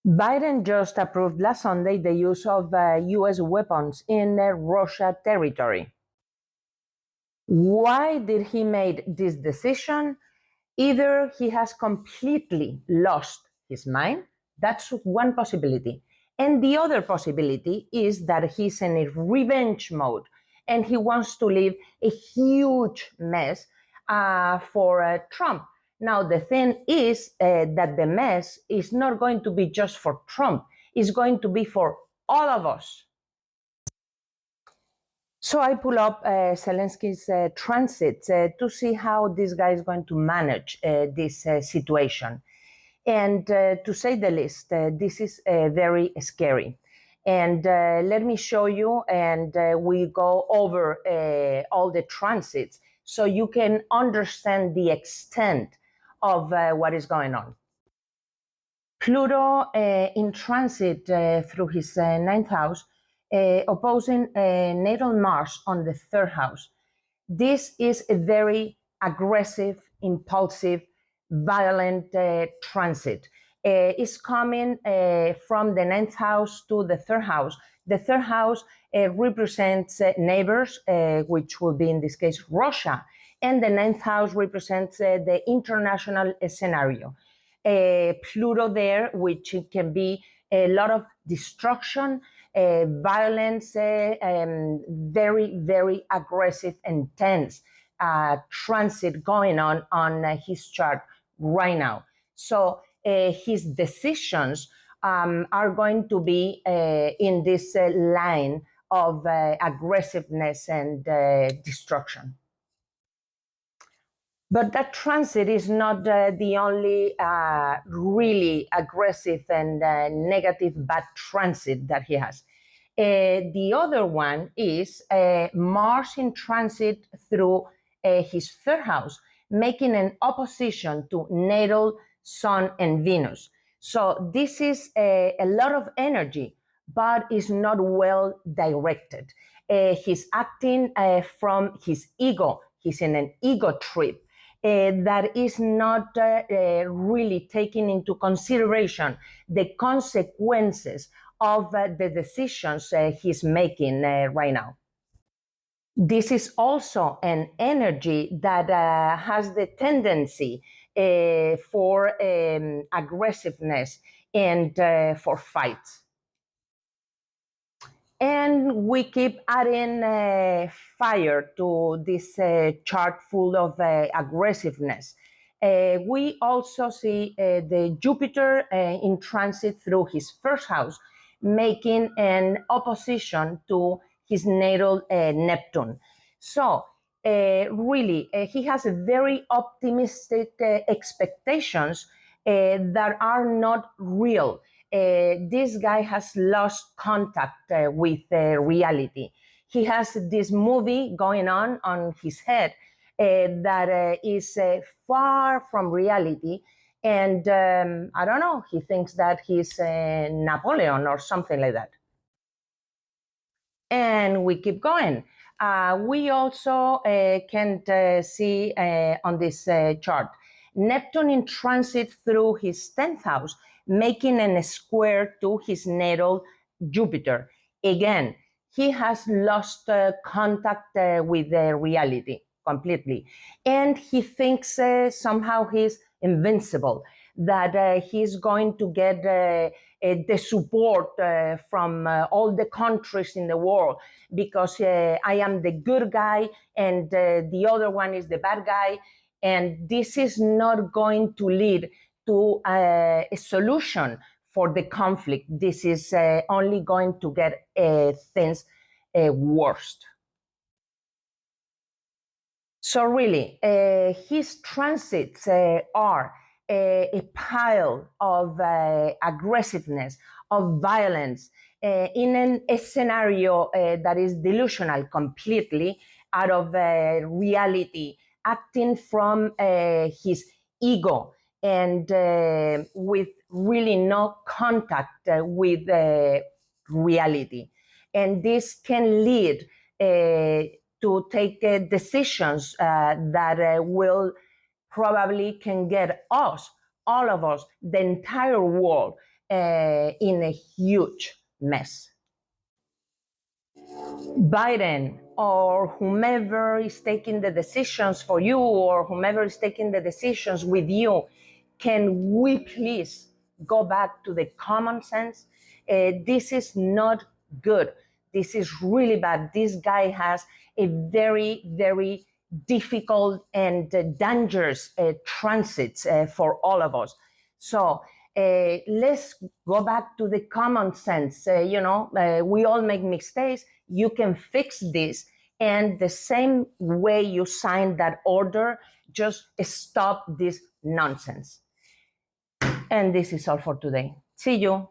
Biden just approved last Sunday the use of US weapons in Russia territory. Why did he make this decision? Either he has completely lost his mind, that's one possibility. And the other possibility is that he's in a revenge mode and he wants to leave a huge mess for Trump. Now, the thing is that the mess is not going to be just for Trump, it's going to be for all of us. So I pull up Zelensky's transit to see how this guy is going to manage this situation. And to say the least, this is very scary. And let me show you, and we go over all the transits so you can understand the extent of what is going on. Pluto in transit through his ninth house, opposing natal Mars on the third house. This is a very aggressive, impulsive, violent transit. It's coming from the ninth house to the third house. The third house represents neighbors, which will be in this case Russia, and the ninth house represents the international scenario. Pluto there, which can be a lot of destruction, violence, very, very aggressive and tense transit going on his chart right now. So his decisions are going to be in this line of aggressiveness and destruction. But that transit is not the only really aggressive and negative bad transit that he has. The other one is Mars in transit through his third house, making an opposition to natal Sun and Venus. So this is a lot of energy, but is not well directed. He's acting from his ego. He's in an ego trip. That is not really taking into consideration the consequences of the decisions he's making right now. This is also an energy that has the tendency for aggressiveness and for fights. And we keep adding fire to this chart full of aggressiveness. We also see the Jupiter in transit through his first house, making an opposition to his natal Neptune. So really, he has very optimistic expectations that are not real. This guy has lost contact with reality. He has this movie going on his head that is far from reality. And I don't know, he thinks that he's Napoleon or something like that. And we keep going. We also can see on this chart Neptune in transit through his 10th house, making a square to his natal Jupiter. Again, he has lost contact with reality completely. And he thinks somehow he's invincible, that he's going to get the support from all the countries in the world because I am the good guy and the other one is the bad guy. And this is not going to lead to a solution for the conflict. This is only going to get things worse. So really, his transits are a pile of aggressiveness, of violence, in a scenario that is delusional completely, out of reality, acting from his ego and with really no contact with reality. And this can lead to take decisions that will probably can get us, all of us, the entire world, in a huge mess. Biden or whomever is taking the decisions for you or whomever is taking the decisions with you, can we please go back to the common sense? This is not good. This is really bad. This guy has a very, very difficult and dangerous transits for all of us. So let's go back to the common sense. We all make mistakes. You can fix this. And the same way you sign that order, just stop this nonsense. And this is all for today. See you.